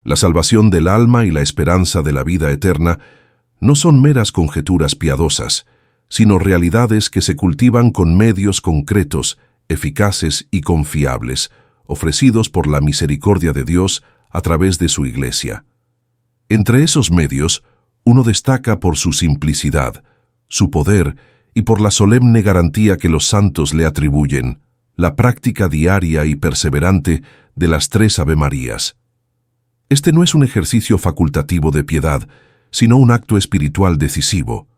La salvación del alma y la esperanza de la vida eterna no son meras conjeturas piadosas, sino realidades que se cultivan con medios concretos, eficaces y confiables, ofrecidos por la misericordia de Dios a través de su Iglesia. Entre esos medios, uno destaca por su simplicidad, su poder y por la solemne garantía que los santos le atribuyen, la práctica diaria y perseverante de las 3 Avemarías. Este no es un ejercicio facultativo de piedad, sino un acto espiritual decisivo.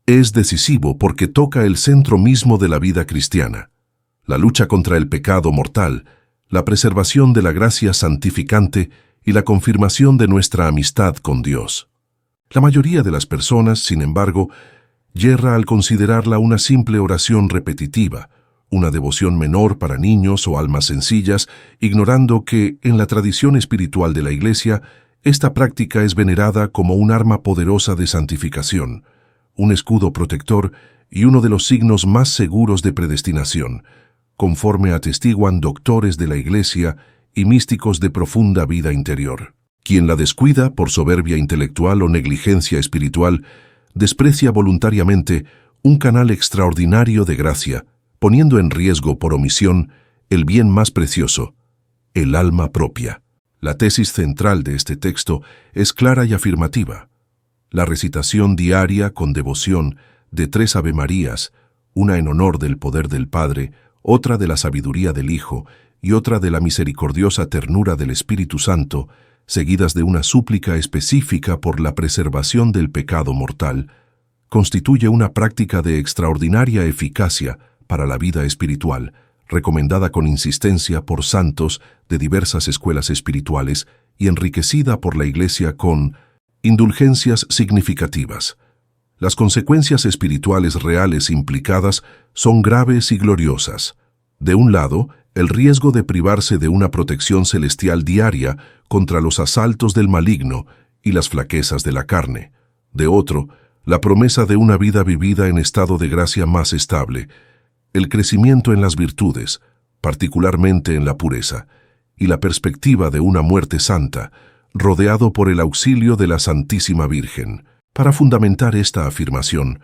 Es decisivo porque toca el centro mismo de la vida cristiana, la lucha contra el pecado mortal, la preservación de la gracia santificante y la confirmación de nuestra amistad con Dios. La mayoría de las personas, sin embargo, yerra al considerarla una simple oración repetitiva, una devoción menor para niños o almas sencillas, ignorando que, en la tradición espiritual de la Iglesia, esta práctica es venerada como un arma poderosa de santificación, un escudo protector y uno de los signos más seguros de predestinación, conforme atestiguan doctores de la Iglesia y místicos de profunda vida interior. Quien la descuida por soberbia intelectual o negligencia espiritual, desprecia voluntariamente un canal extraordinario de gracia, poniendo en riesgo por omisión el bien más precioso, el alma propia. La tesis central de este texto es clara y afirmativa. La recitación diaria con devoción de 3 Avemarías, una en honor del poder del Padre, otra de la sabiduría del Hijo y otra de la misericordiosa ternura del Espíritu Santo, seguidas de una súplica específica por la preservación del pecado mortal, constituye una práctica de extraordinaria eficacia para la vida espiritual, recomendada con insistencia por santos de diversas escuelas espirituales y enriquecida por la Iglesia con indulgencias significativas. Las consecuencias espirituales reales implicadas son graves y gloriosas. De un lado, el riesgo de privarse de una protección celestial diaria contra los asaltos del maligno y las flaquezas de la carne. De otro, la promesa de una vida vivida en estado de gracia más estable, el crecimiento en las virtudes, particularmente en la pureza, y la perspectiva de una muerte santa, rodeado por el auxilio de la Santísima Virgen. Para fundamentar esta afirmación,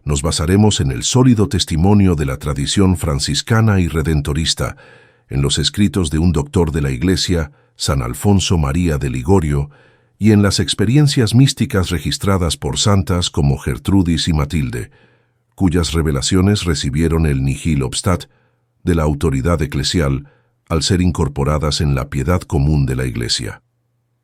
nos basaremos en el sólido testimonio de la tradición franciscana y redentorista, en los escritos de un doctor de la Iglesia, San Alfonso María de Ligorio, y en las experiencias místicas registradas por santas como Gertrudis y Matilde, cuyas revelaciones recibieron el nihil obstat de la autoridad eclesial al ser incorporadas en la piedad común de la Iglesia.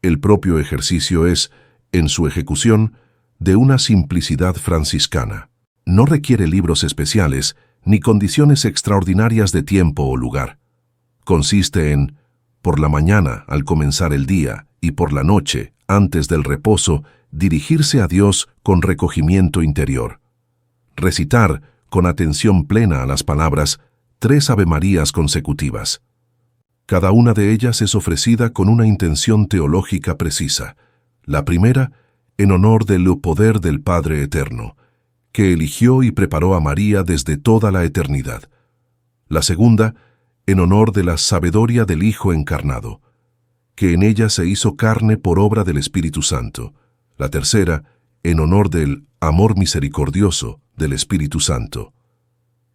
El propio ejercicio es, en su ejecución, de una simplicidad franciscana. No requiere libros especiales ni condiciones extraordinarias de tiempo o lugar. Consiste en, por la mañana al comenzar el día y por la noche, antes del reposo, dirigirse a Dios con recogimiento interior. Recitar, con atención plena a las palabras, 3 Avemarías consecutivas. Cada una de ellas es ofrecida con una intención teológica precisa. La primera, en honor del poder del Padre Eterno, que eligió y preparó a María desde toda la eternidad. La segunda, en honor de la sabiduría del Hijo encarnado, que en ella se hizo carne por obra del Espíritu Santo. La tercera, en honor del amor misericordioso del Espíritu Santo,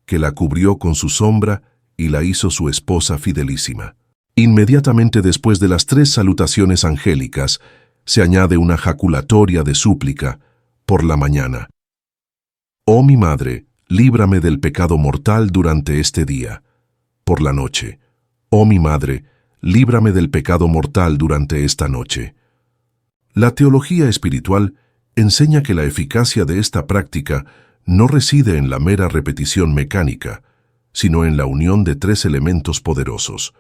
que la cubrió con su sombra y la hizo su esposa fidelísima. Inmediatamente después de las 3 salutaciones angélicas, se añade una jaculatoria de súplica por la mañana. Oh mi Madre, líbrame del pecado mortal durante este día. Por la noche. Oh mi Madre, líbrame del pecado mortal durante esta noche. La teología espiritual enseña que la eficacia de esta práctica no reside en la mera repetición mecánica, sino en la unión de 3 elementos poderosos: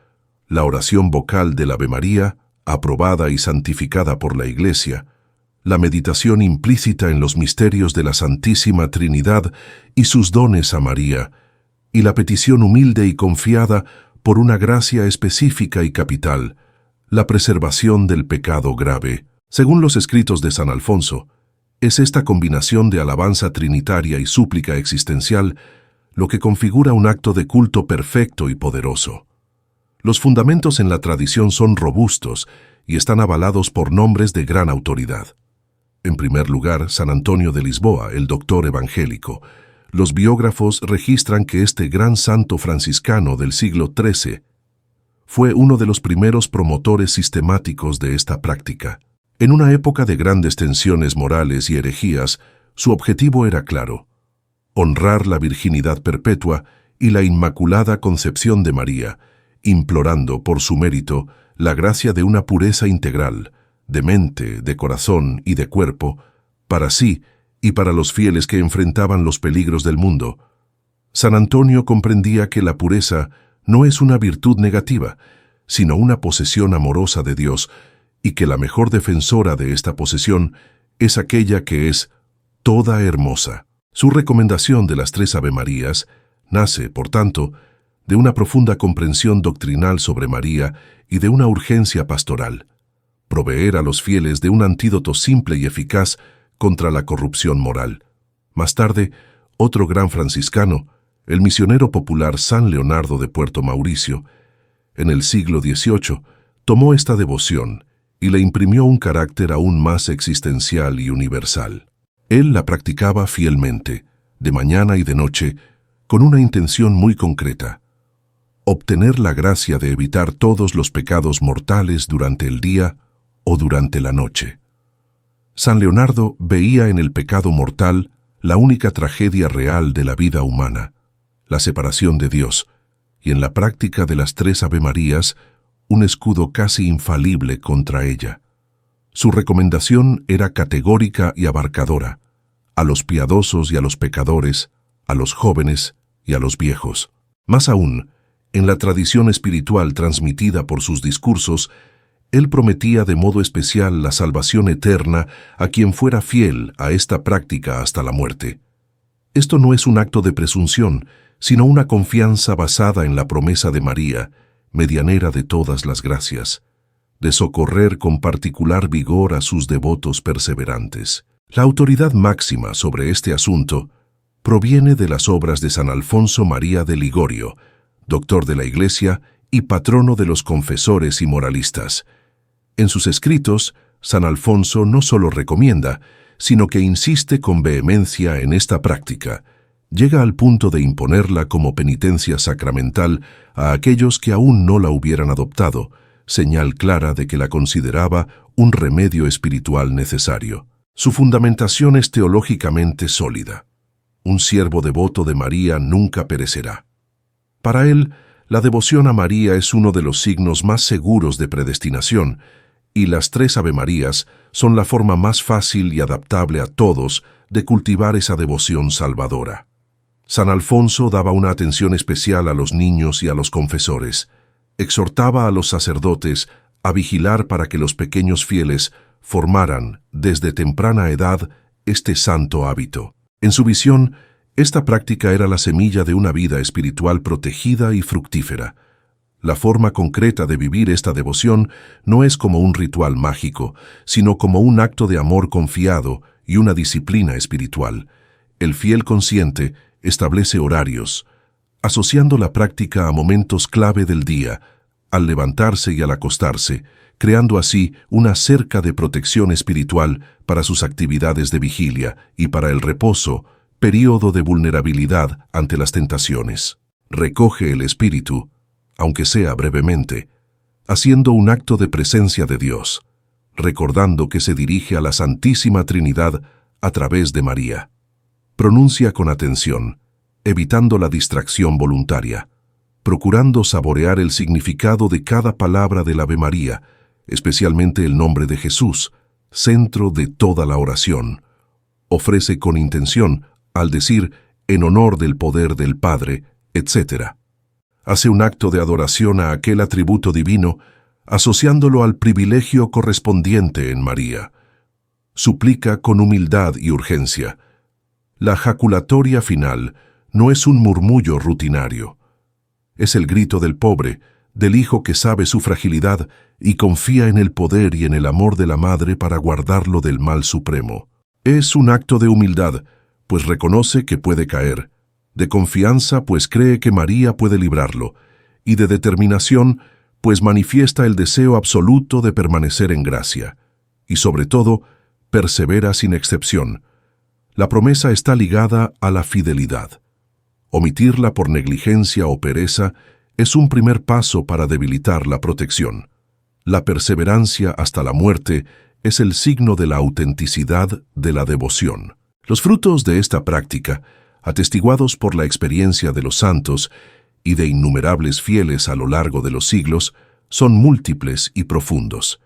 la oración vocal del Ave María, aprobada y santificada por la Iglesia, la meditación implícita en los misterios de la Santísima Trinidad y sus dones a María, y la petición humilde y confiada por una gracia específica y capital, la preservación del pecado grave. Según los escritos de San Alfonso, es esta combinación de alabanza trinitaria y súplica existencial lo que configura un acto de culto perfecto y poderoso. Los fundamentos en la tradición son robustos y están avalados por nombres de gran autoridad. En primer lugar, San Antonio de Lisboa, el doctor evangélico. Los biógrafos registran que este gran santo franciscano del siglo XIII fue uno de los primeros promotores sistemáticos de esta práctica. En una época de grandes tensiones morales y herejías, su objetivo era claro: honrar la virginidad perpetua y la Inmaculada Concepción de María, implorando por su mérito la gracia de una pureza integral, de mente, de corazón y de cuerpo, para sí y para los fieles que enfrentaban los peligros del mundo. San Antonio comprendía que la pureza no es una virtud negativa, sino una posesión amorosa de Dios, y que la mejor defensora de esta posesión es aquella que es toda hermosa. Su recomendación de las 3 Avemarías nace, por tanto, de una profunda comprensión doctrinal sobre María y de una urgencia pastoral: proveer a los fieles de un antídoto simple y eficaz contra la corrupción moral. Más tarde, otro gran franciscano, el misionero popular San Leonardo de Puerto Mauricio, en el siglo XVIII, tomó esta devoción y le imprimió un carácter aún más existencial y universal. Él la practicaba fielmente, de mañana y de noche, con una intención muy concreta: obtener la gracia de evitar todos los pecados mortales durante el día o durante la noche. San Leonardo veía en el pecado mortal la única tragedia real de la vida humana, la separación de Dios, y en la práctica de las 3 Avemarías, un escudo casi infalible contra ella. Su recomendación era categórica y abarcadora: a los piadosos y a los pecadores, a los jóvenes y a los viejos. Más aún, en la tradición espiritual transmitida por sus discursos, él prometía de modo especial la salvación eterna a quien fuera fiel a esta práctica hasta la muerte. Esto no es un acto de presunción, sino una confianza basada en la promesa de María, medianera de todas las gracias, de socorrer con particular vigor a sus devotos perseverantes. La autoridad máxima sobre este asunto proviene de las obras de San Alfonso María de Ligorio, doctor de la Iglesia y patrono de los confesores y moralistas. En sus escritos, San Alfonso no solo recomienda, sino que insiste con vehemencia en esta práctica. Llega al punto de imponerla como penitencia sacramental a aquellos que aún no la hubieran adoptado, señal clara de que la consideraba un remedio espiritual necesario. Su fundamentación es teológicamente sólida. Un siervo devoto de María nunca perecerá. Para él, la devoción a María es uno de los signos más seguros de predestinación, y las 3 Avemarías son la forma más fácil y adaptable a todos de cultivar esa devoción salvadora. San Alfonso daba una atención especial a los niños y a los confesores. Exhortaba a los sacerdotes a vigilar para que los pequeños fieles formaran, desde temprana edad, este santo hábito. En su visión, esta práctica era la semilla de una vida espiritual protegida y fructífera. La forma concreta de vivir esta devoción no es como un ritual mágico, sino como un acto de amor confiado y una disciplina espiritual. El fiel consciente establece horarios, asociando la práctica a momentos clave del día, al levantarse y al acostarse, creando así una cerca de protección espiritual para sus actividades de vigilia y para el reposo, período de vulnerabilidad ante las tentaciones. Recoge el espíritu, aunque sea brevemente, haciendo un acto de presencia de Dios, recordando que se dirige a la Santísima Trinidad a través de María. Pronuncia con atención, evitando la distracción voluntaria, procurando saborear el significado de cada palabra del Ave María, especialmente el nombre de Jesús, centro de toda la oración. Ofrece con intención, al decir en honor del poder del Padre, etc. Hace un acto de adoración a aquel atributo divino, asociándolo al privilegio correspondiente en María. Suplica con humildad y urgencia. La jaculatoria final no es un murmullo rutinario. Es el grito del pobre, del hijo que sabe su fragilidad y confía en el poder y en el amor de la madre para guardarlo del mal supremo. Es un acto de humildad, pues reconoce que puede caer, de confianza, pues cree que María puede librarlo, y de determinación, pues manifiesta el deseo absoluto de permanecer en gracia, y sobre todo, persevera sin excepción. La promesa está ligada a la fidelidad. Omitirla por negligencia o pereza es un primer paso para debilitar la protección. La perseverancia hasta la muerte es el signo de la autenticidad de la devoción. Los frutos de esta práctica, atestiguados por la experiencia de los santos y de innumerables fieles a lo largo de los siglos, son múltiples y profundos.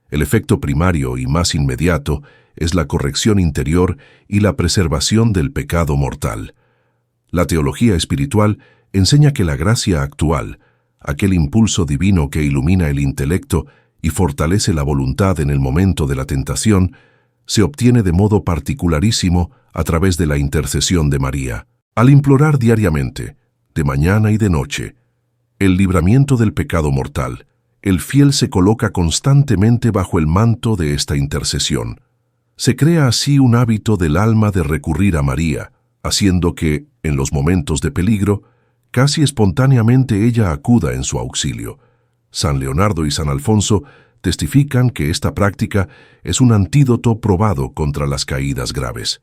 El efecto primario y más inmediato es la corrección interior y la preservación del pecado mortal. La teología espiritual enseña que la gracia actual, aquel impulso divino que ilumina el intelecto y fortalece la voluntad en el momento de la tentación, se obtiene de modo particularísimo a través de la intercesión de María. Al implorar diariamente, de mañana y de noche, el libramiento del pecado mortal, el fiel se coloca constantemente bajo el manto de esta intercesión. Se crea así un hábito del alma de recurrir a María, haciendo que, en los momentos de peligro, casi espontáneamente ella acuda en su auxilio. San Leonardo y San Alfonso testifican que esta práctica es un antídoto probado contra las caídas graves.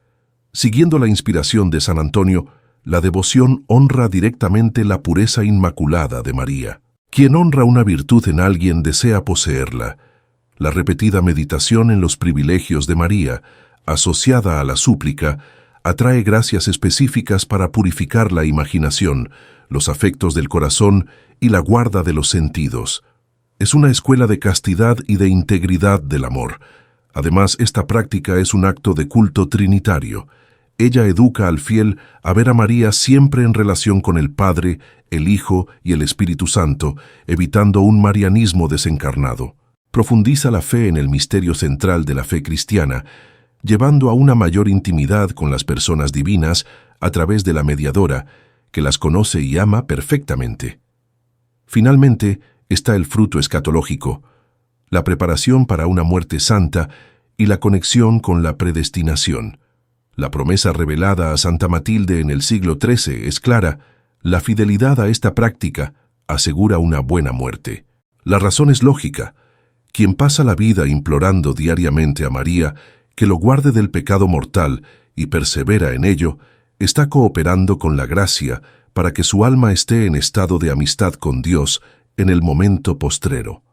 Siguiendo la inspiración de San Antonio, la devoción honra directamente la pureza inmaculada de María. Quien honra una virtud en alguien desea poseerla. La repetida meditación en los privilegios de María, asociada a la súplica, atrae gracias específicas para purificar la imaginación, los afectos del corazón y la guarda de los sentidos. Es una escuela de castidad y de integridad del amor. Además, esta práctica es un acto de culto trinitario. Ella educa al fiel a ver a María siempre en relación con el Padre, el Hijo y el Espíritu Santo, evitando un marianismo desencarnado. Profundiza la fe en el misterio central de la fe cristiana, llevando a una mayor intimidad con las personas divinas a través de la mediadora, que las conoce y ama perfectamente. Finalmente, está el fruto escatológico, la preparación para una muerte santa y la conexión con la predestinación. La promesa revelada a Santa Matilde en el siglo XIII es clara: la fidelidad a esta práctica asegura una buena muerte. La razón es lógica. Quien pasa la vida implorando diariamente a María que lo guarde del pecado mortal y persevera en ello, está cooperando con la gracia para que su alma esté en estado de amistad con Dios en el momento postrero.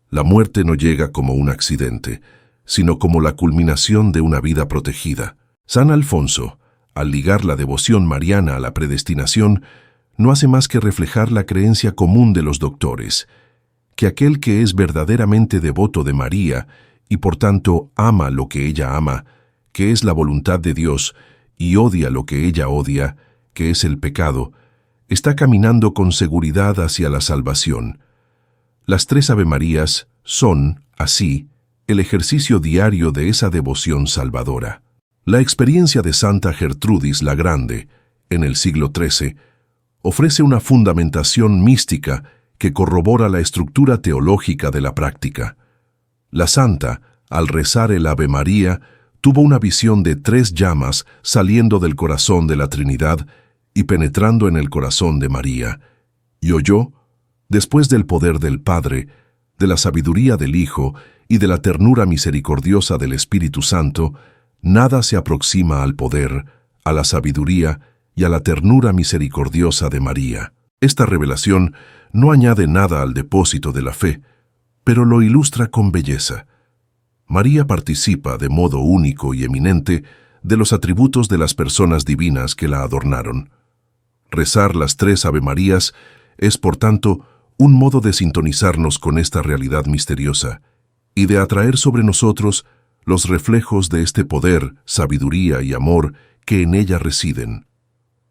La muerte no llega como un accidente, sino como la culminación de una vida protegida. San Alfonso, al ligar la devoción mariana a la predestinación, no hace más que reflejar la creencia común de los doctores, que aquel que es verdaderamente devoto de María y por tanto ama lo que ella ama, que es la voluntad de Dios, y odia lo que ella odia, que es el pecado, está caminando con seguridad hacia la salvación. Las 3 Avemarías son, así, el ejercicio diario de esa devoción salvadora. La experiencia de Santa Gertrudis la Grande, en el siglo XIII, ofrece una fundamentación mística que corrobora la estructura teológica de la práctica. La santa, al rezar el Ave María, tuvo una visión de 3 llamas saliendo del corazón de la Trinidad y penetrando en el corazón de María, y oyó, después del poder del Padre, de la sabiduría del Hijo y de la ternura misericordiosa del Espíritu Santo, nada se aproxima al poder, a la sabiduría y a la ternura misericordiosa de María. Esta revelación no añade nada al depósito de la fe, pero lo ilustra con belleza. María participa de modo único y eminente de los atributos de las personas divinas que la adornaron. Rezar las 3 Avemarías es, por tanto, un modo de sintonizarnos con esta realidad misteriosa y de atraer sobre nosotros los reflejos de este poder, sabiduría y amor que en ella residen.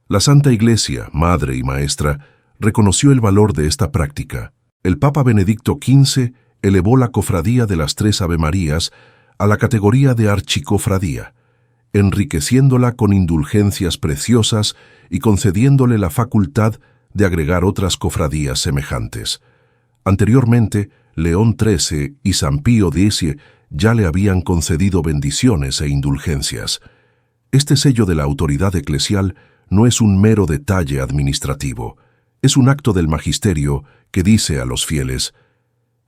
La Santa Iglesia, Madre y Maestra, reconoció el valor de esta práctica. El Papa Benedicto XV elevó la cofradía de las 3 Avemarías a la categoría de archicofradía, enriqueciéndola con indulgencias preciosas y concediéndole la facultad de agregar otras cofradías semejantes. Anteriormente, León XIII y San Pío X ya le habían concedido bendiciones e indulgencias. Este sello de la autoridad eclesial no es un mero detalle administrativo, es un acto del magisterio que dice a los fieles: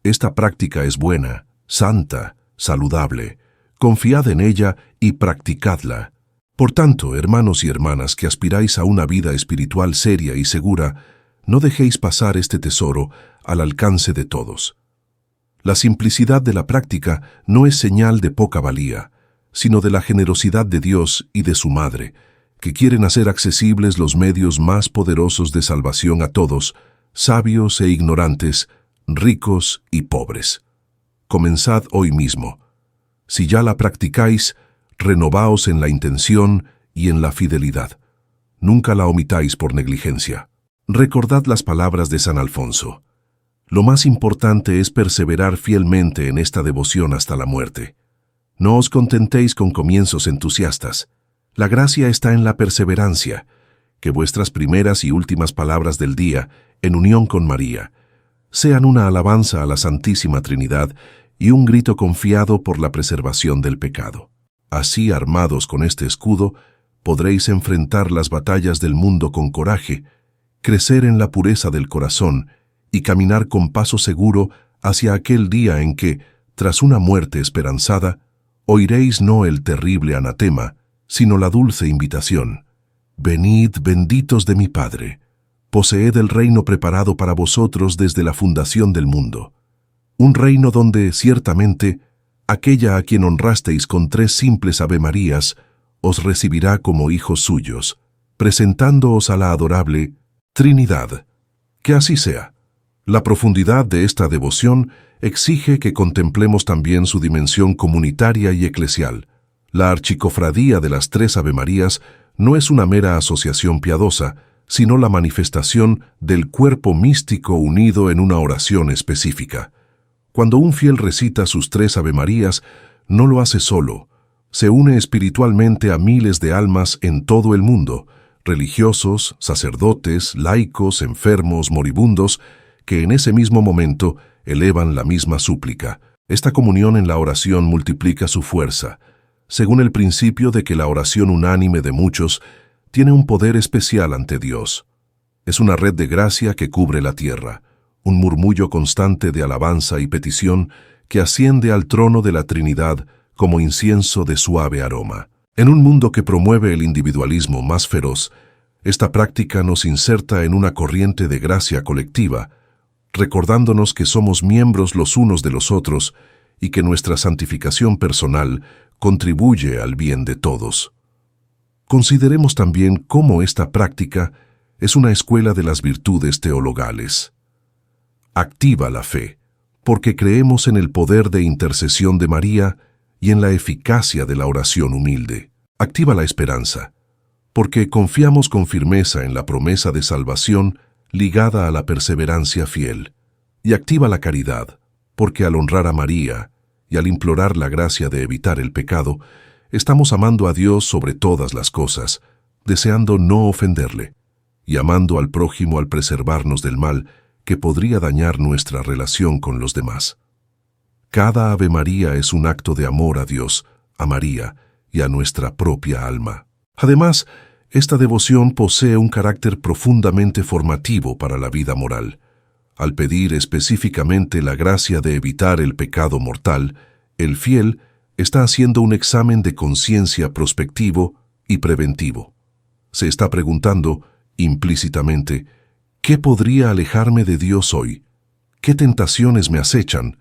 Esta práctica es buena, santa, saludable. Confiad en ella y practicadla. Por tanto, hermanos y hermanas que aspiráis a una vida espiritual seria y segura, no dejéis pasar este tesoro al alcance de todos. La simplicidad de la práctica no es señal de poca valía, sino de la generosidad de Dios y de su Madre, que quieren hacer accesibles los medios más poderosos de salvación a todos, sabios e ignorantes, ricos y pobres. Comenzad hoy mismo. Si ya la practicáis, renovaos en la intención y en la fidelidad. Nunca la omitáis por negligencia. Recordad las palabras de San Alfonso. Lo más importante es perseverar fielmente en esta devoción hasta la muerte. No os contentéis con comienzos entusiastas. La gracia está en la perseverancia. Que vuestras primeras y últimas palabras del día, en unión con María, sean una alabanza a la Santísima Trinidad y un grito confiado por la preservación del pecado. Así, armados con este escudo, podréis enfrentar las batallas del mundo con coraje, crecer en la pureza del corazón y caminar con paso seguro hacia aquel día en que, tras una muerte esperanzada, oiréis no el terrible anatema, sino la dulce invitación. Venid, benditos de mi Padre, poseed el reino preparado para vosotros desde la fundación del mundo. Un reino donde, ciertamente, aquella a quien honrasteis con 3 simples avemarías, os recibirá como hijos suyos, presentándoos a la adorable Trinidad. Que así sea. La profundidad de esta devoción exige que contemplemos también su dimensión comunitaria y eclesial. La archicofradía de las 3 avemarías no es una mera asociación piadosa, sino la manifestación del cuerpo místico unido en una oración específica. Cuando un fiel recita sus 3 avemarías, no lo hace solo. Se une espiritualmente a miles de almas en todo el mundo, religiosos, sacerdotes, laicos, enfermos, moribundos, que en ese mismo momento elevan la misma súplica. Esta comunión en la oración multiplica su fuerza, según el principio de que la oración unánime de muchos tiene un poder especial ante Dios. Es una red de gracia que cubre la tierra, un murmullo constante de alabanza y petición que asciende al trono de la Trinidad como incienso de suave aroma. En un mundo que promueve el individualismo más feroz, esta práctica nos inserta en una corriente de gracia colectiva, recordándonos que somos miembros los unos de los otros y que nuestra santificación personal contribuye al bien de todos. Consideremos también cómo esta práctica es una escuela de las virtudes teologales. Activa la fe, porque creemos en el poder de intercesión de María y en la eficacia de la oración humilde. Activa la esperanza, porque confiamos con firmeza en la promesa de salvación ligada a la perseverancia fiel. Y activa la caridad, porque al honrar a María y al implorar la gracia de evitar el pecado, estamos amando a Dios sobre todas las cosas, deseando no ofenderle, y amando al prójimo al preservarnos del mal que podría dañar nuestra relación con los demás. Cada Ave María es un acto de amor a Dios, a María y a nuestra propia alma. Además, esta devoción posee un carácter profundamente formativo para la vida moral. Al pedir específicamente la gracia de evitar el pecado mortal, el fiel está haciendo un examen de conciencia prospectivo y preventivo. Se está preguntando, implícitamente, ¿qué podría alejarme de Dios hoy? ¿Qué tentaciones me acechan?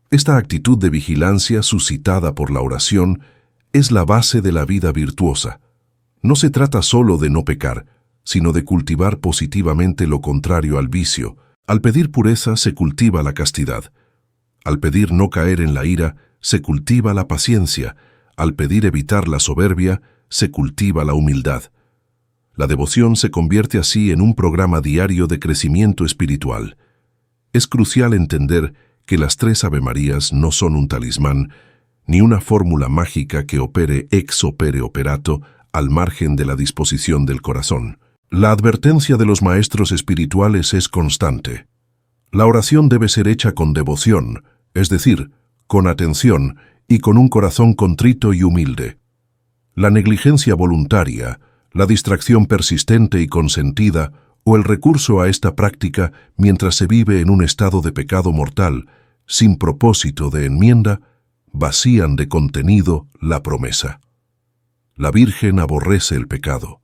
Esta actitud de vigilancia suscitada por la oración es la base de la vida virtuosa. No se trata solo de no pecar, sino de cultivar positivamente lo contrario al vicio. Al pedir pureza se cultiva la castidad. Al pedir no caer en la ira, se cultiva la paciencia. Al pedir evitar la soberbia, se cultiva la humildad. La devoción se convierte así en un programa diario de crecimiento espiritual. Es crucial entender que las 3 Avemarías no son un talismán, ni una fórmula mágica que opere ex opere operato al margen de la disposición del corazón. La advertencia de los maestros espirituales es constante. La oración debe ser hecha con devoción, es decir, con atención y con un corazón contrito y humilde. La negligencia voluntaria, la distracción persistente y consentida o el recurso a esta práctica mientras se vive en un estado de pecado mortal sin propósito de enmienda, vacían de contenido la promesa. La Virgen aborrece el pecado.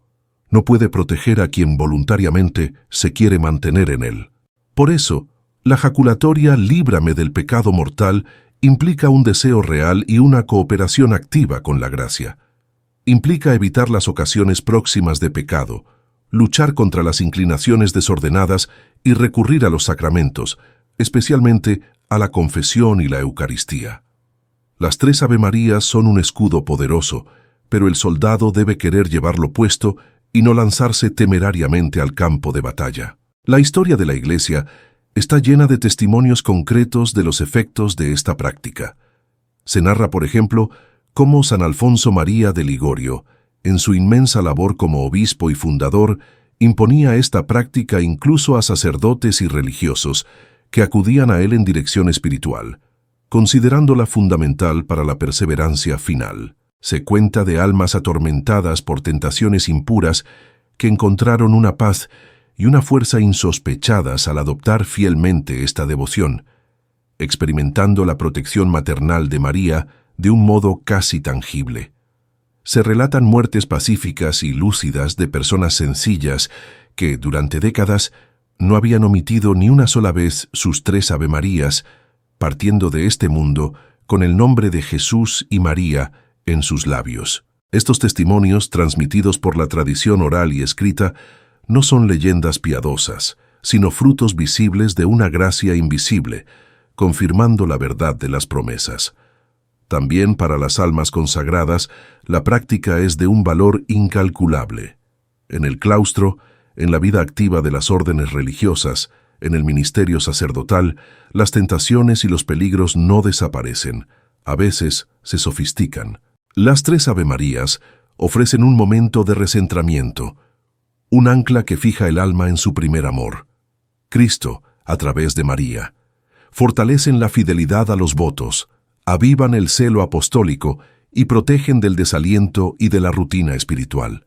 No puede proteger a quien voluntariamente se quiere mantener en él. Por eso, la jaculatoria «líbrame del pecado mortal» implica un deseo real y una cooperación activa con la gracia. Implica evitar las ocasiones próximas de pecado, luchar contra las inclinaciones desordenadas y recurrir a los sacramentos, especialmente a la confesión y la Eucaristía. Las 3 Avemarías son un escudo poderoso, pero el soldado debe querer llevarlo puesto y no lanzarse temerariamente al campo de batalla. La historia de la Iglesia está llena de testimonios concretos de los efectos de esta práctica. Se narra, por ejemplo, cómo San Alfonso María de Ligorio, en su inmensa labor como obispo y fundador, imponía esta práctica incluso a sacerdotes y religiosos que acudían a él en dirección espiritual, considerándola fundamental para la perseverancia final. Se cuenta de almas atormentadas por tentaciones impuras que encontraron una paz y una fuerza insospechadas al adoptar fielmente esta devoción, experimentando la protección maternal de María de un modo casi tangible. Se relatan muertes pacíficas y lúcidas de personas sencillas que, durante décadas, no habían omitido ni una sola vez sus 3 Avemarías, partiendo de este mundo con el nombre de Jesús y María en sus labios. Estos testimonios, transmitidos por la tradición oral y escrita, no son leyendas piadosas, sino frutos visibles de una gracia invisible, confirmando la verdad de las promesas. También para las almas consagradas, la práctica es de un valor incalculable. En el claustro, en la vida activa de las órdenes religiosas, en el ministerio sacerdotal, las tentaciones y los peligros no desaparecen, a veces se sofistican. Las 3 Avemarías ofrecen un momento de recentramiento, un ancla que fija el alma en su primer amor, Cristo, a través de María. Fortalecen la fidelidad a los votos, avivan el celo apostólico y protegen del desaliento y de la rutina espiritual.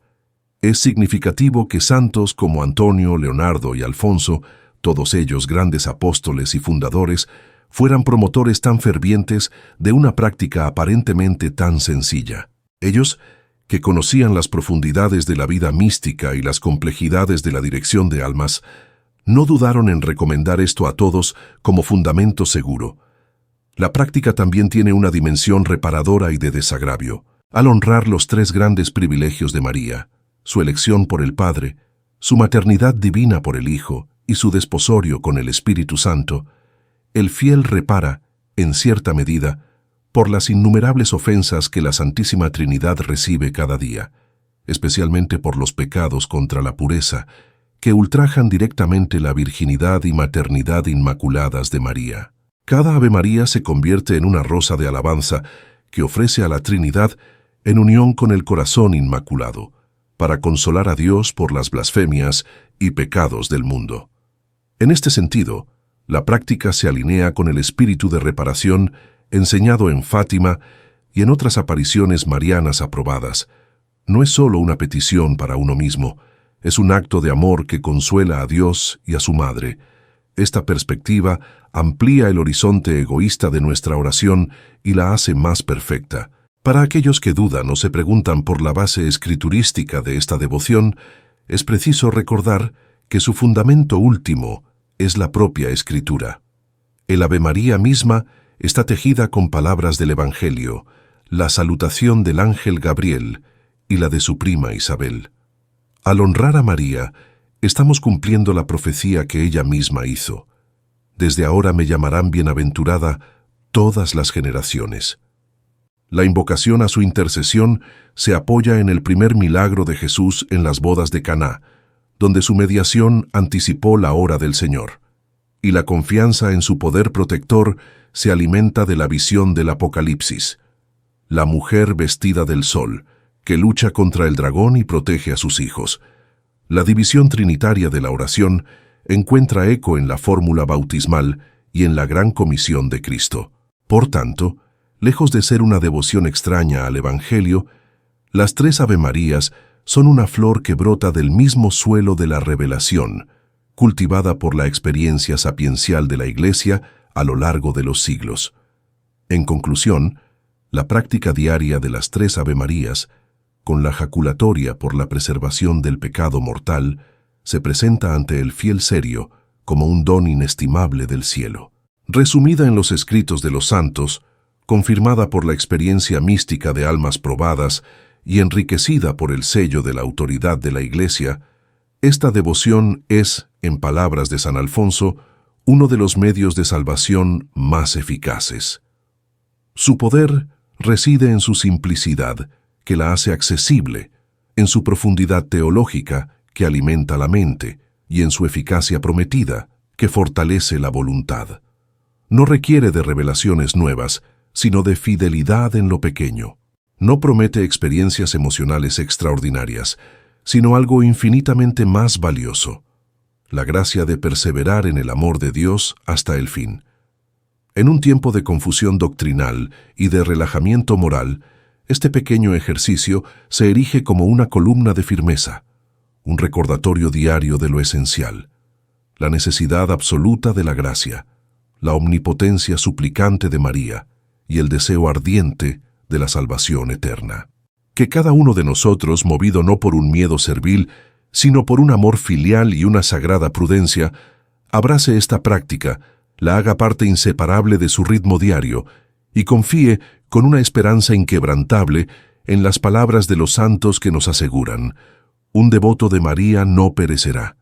Es significativo que santos como Antonio, Leonardo y Alfonso, todos ellos grandes apóstoles y fundadores, fueran promotores tan fervientes de una práctica aparentemente tan sencilla. Ellos, que conocían las profundidades de la vida mística y las complejidades de la dirección de almas, no dudaron en recomendar esto a todos como fundamento seguro. La práctica también tiene una dimensión reparadora y de desagravio. Al honrar los 3 grandes privilegios de María, su elección por el Padre, su maternidad divina por el Hijo y su desposorio con el Espíritu Santo, el fiel repara, en cierta medida, por las innumerables ofensas que la Santísima Trinidad recibe cada día, especialmente por los pecados contra la pureza, que ultrajan directamente la virginidad y maternidad inmaculadas de María. Cada Ave María se convierte en una rosa de alabanza que ofrece a la Trinidad en unión con el corazón inmaculado, para consolar a Dios por las blasfemias y pecados del mundo. En este sentido, la práctica se alinea con el espíritu de reparación enseñado en Fátima y en otras apariciones marianas aprobadas. No es solo una petición para uno mismo, es un acto de amor que consuela a Dios y a su Madre. Esta perspectiva amplía el horizonte egoísta de nuestra oración y la hace más perfecta. Para aquellos que dudan o se preguntan por la base escriturística de esta devoción, es preciso recordar que su fundamento último es la propia Escritura. El Ave María misma está tejida con palabras del Evangelio, la salutación del ángel Gabriel y la de su prima Isabel. Al honrar a María, estamos cumpliendo la profecía que ella misma hizo. Desde ahora me llamarán bienaventurada todas las generaciones. La invocación a su intercesión se apoya en el primer milagro de Jesús en las bodas de Caná, donde su mediación anticipó la hora del Señor, y la confianza en su poder protector se alimenta de la visión del Apocalipsis, la mujer vestida del sol, que lucha contra el dragón y protege a sus hijos. La división trinitaria de la oración encuentra eco en la fórmula bautismal y en la gran comisión de Cristo. Por tanto, lejos de ser una devoción extraña al Evangelio, las 3 Avemarías son una flor que brota del mismo suelo de la revelación, cultivada por la experiencia sapiencial de la Iglesia a lo largo de los siglos. En conclusión, la práctica diaria de las 3 Avemarías, con la jaculatoria por la preservación del pecado mortal, se presenta ante el fiel serio como un don inestimable del cielo. Resumida en los escritos de los santos, confirmada por la experiencia mística de almas probadas y enriquecida por el sello de la autoridad de la Iglesia, esta devoción es, en palabras de San Alfonso, uno de los medios de salvación más eficaces. Su poder reside en su simplicidad, que la hace accesible, en su profundidad teológica, que alimenta la mente, y en su eficacia prometida, que fortalece la voluntad. No requiere de revelaciones nuevas, sino de fidelidad en lo pequeño. No promete experiencias emocionales extraordinarias, sino algo infinitamente más valioso: la gracia de perseverar en el amor de Dios hasta el fin. En un tiempo de confusión doctrinal y de relajamiento moral, este pequeño ejercicio se erige como una columna de firmeza, un recordatorio diario de lo esencial: la necesidad absoluta de la gracia, la omnipotencia suplicante de María y el deseo ardiente de la salvación eterna. Que cada uno de nosotros, movido no por un miedo servil, sino por un amor filial y una sagrada prudencia, abrace esta práctica, la haga parte inseparable de su ritmo diario y confíe con una esperanza inquebrantable en las palabras de los santos que nos aseguran: un devoto de María no perecerá.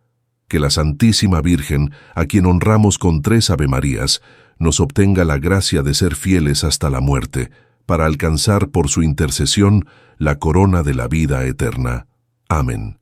Que la Santísima Virgen, a quien honramos con 3 Avemarías, nos obtenga la gracia de ser fieles hasta la muerte, para alcanzar por su intercesión la corona de la vida eterna. Amén.